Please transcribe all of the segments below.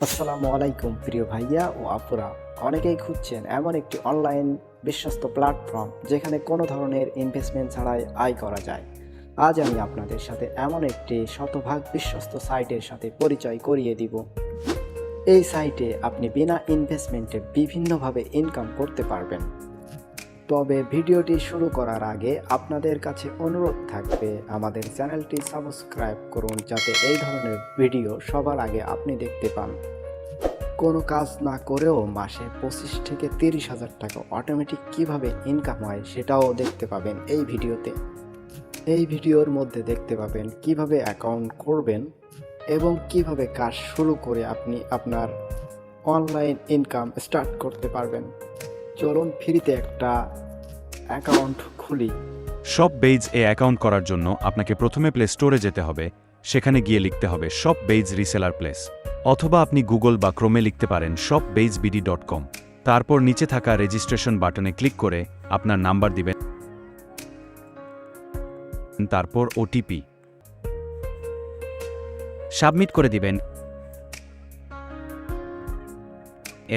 আসসালামু আলাইকুম প্রিয় ভাইয়া ও আপুরা। অনেকেই খুঁজছেন এমন একটি অনলাইন বিশ্বস্ত প্ল্যাটফর্ম যেখানে কোনো ধরনের ইনভেস্টমেন্ট ছাড়াই আয় করা যায়। আজ আমি আপনাদের সাথে এমন একটি শতভাগ বিশ্বস্ত সাইটের সাথে পরিচয় করিয়ে দিব। এই সাইটে আপনি বিনা ইনভেস্টমেন্টে বিভিন্নভাবে ইনকাম করতে পারবেন। তবে ভিডিওটি শুরু করার আগে আপনাদের কাছে অনুরোধ থাকবে আমাদের চ্যানেলটি সাবস্ক্রাইব করুন, যাতে এই ধরনের ভিডিও সবার আগে আপনি দেখতে পান। কোনো কাজ না করেও মাসে 25 থেকে 30,000 টাকা অটোমেটিক কিভাবে ইনকাম হয় সেটাও দেখতে পাবেন এই ভিডিওতে। এই ভিডিওর মধ্যে দেখতে পাবেন কিভাবে অ্যাকাউন্ট করবেন এবং কিভাবে কাজ শুরু করে আপনি আপনার অনলাইন ইনকাম স্টার্ট করতে পারবেন। চলুন ফ্রিতে একটা অ্যাকাউন্ট খুলি। শপবেইজ এ অ্যাকাউন্ট করার জন্য আপনাকে প্রথমে প্লে স্টোরে যেতে হবে। সেখানে গিয়ে লিখতে হবে শপবেইজ রিসেলার প্লেস, অথবা আপনি গুগল বা ক্রোমে লিখতে পারেন shopbeizbd.com। তারপর নিচে থাকা রেজিস্ট্রেশন বাটনে ক্লিক করে আপনার নাম্বার দিবেন, তারপর ওটিপি সাবমিট করে দিবেন।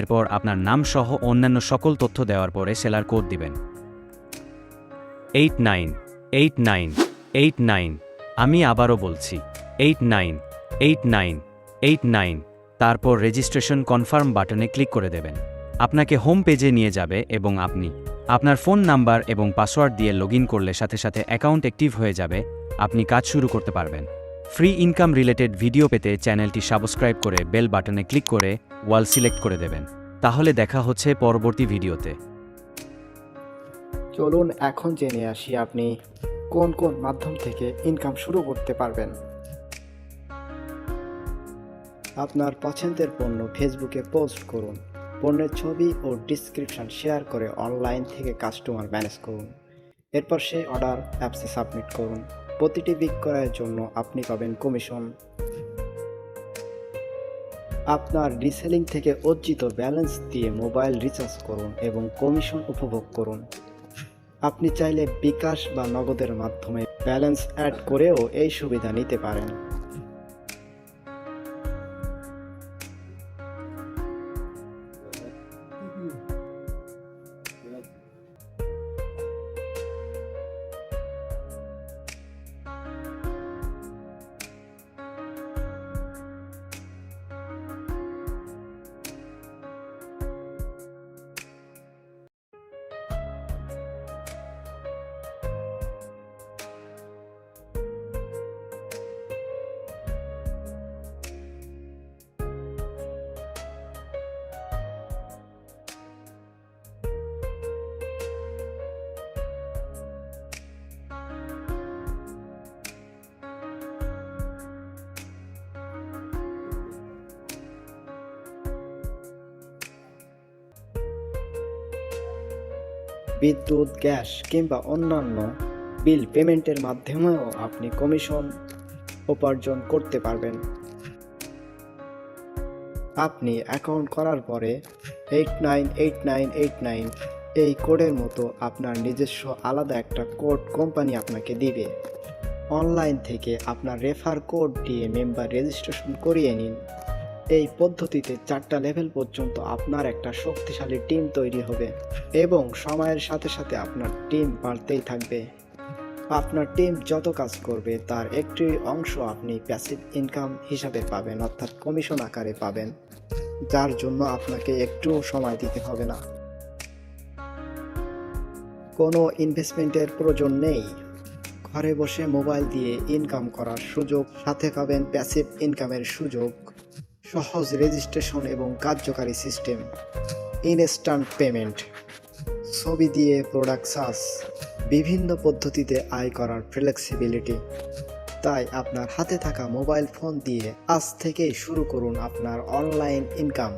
এরপর আপনার নাম সহ অন্যান্য সকল তথ্য দেওয়ার পরে সেলার কোড দিবেন 898989। আমি আবারও বলছি 898989। তারপর রেজিস্ট্রেশন কনফার্ম বাটনে ক্লিক করে দেবেন। আপনাকে হোম পেজে নিয়ে যাবে এবং আপনি আপনার ফোন নাম্বার এবং পাসওয়ার্ড দিয়ে লগইন করলে সাথে সাথে অ্যাকাউন্ট অ্যাক্টিভ হয়ে যাবে। আপনি কাজ শুরু করতে পারবেন। ফ্রি ইনকাম রিলেটেড ভিডিও পেতে চ্যানেলটি সাবস্ক্রাইব করে বেল বাটনে ক্লিক করে ওয়াল সিলেক্ট করে দেবেন। তাহলে দেখা হচ্ছে পরবর্তী ভিডিওতে। চলুন এখন জেনে আসি আপনি কোন কোন মাধ্যম থেকে ইনকাম শুরু করতে পারবেন। আপনার পছন্দের পণ্য ফেসবুকে পোস্ট করুন। পণ্যের ছবি ও ডিসক্রিপশন শেয়ার করে অনলাইন থেকে কাস্টমার ম্যানেজ করুন। এরপর সেই অর্ডার অ্যাপসে সাবমিট করুন। প্রতিটি বিক্রয়ের জন্য আপনি পাবেন কমিশন। আপনার রিসেলিং থেকে অর্জিত ব্যালেন্স দিয়ে মোবাইল রিচার্জ করুন এবং কমিশন উপভোগ করুন। আপনি চাইলে বিকাশ বা নগদের মাধ্যমে ব্যালেন্স অ্যাড করেও এই সুবিধা নিতে পারেন। বিদ্যুৎ, গ্যাস কিংবা অন্যান্য বিল পেমেন্টের মাধ্যমেও আপনি কমিশন উপার্জন করতে পারবেন। আপনি অ্যাকাউন্ট করার পরে 898989 এই কোডের মতো আপনার নিজস্ব আলাদা একটা কোড কোম্পানি আপনাকে দিবে। অনলাইন থেকে আপনার রেফার কোড দিয়ে মেম্বার রেজিস্ট্রেশন করিয়ে নিন। এই পদ্ধতিতে 4টা লেভেল পর্যন্ত আপনার একটা শক্তিশালী টিম তৈরি হবে এবং সময়ের সাথে সাথে আপনার টিম বাড়তেই থাকবে। আপনার টিম যত কাজ করবে তার একটি অংশ আপনি প্যাসিভ ইনকাম হিসাবে পাবেন, অর্থাৎ কমিশন আকারে পাবেন, যার জন্য আপনাকে একটুও সময় দিতে হবে না। কোনো ইনভেস্টমেন্টের প্রয়োজন নেই। ঘরে বসে মোবাইল দিয়ে ইনকাম করার সুযোগ, সাথে পাবেন প্যাসিভ ইনকামের সুযোগ, সহজ রেজিস্ট্রেশন এবং কার্যকারী সিস্টেম, ইনস্ট্যান্ট পেমেন্ট, ছবি দিয়ে প্রোডাক্ট সার্চ, বিভিন্ন পদ্ধতিতে আয় করার ফ্লেক্সিবিলিটি। তাই আপনার হাতে থাকা মোবাইল ফোন দিয়ে আজ থেকেই শুরু করুন আপনার অনলাইন ইনকাম।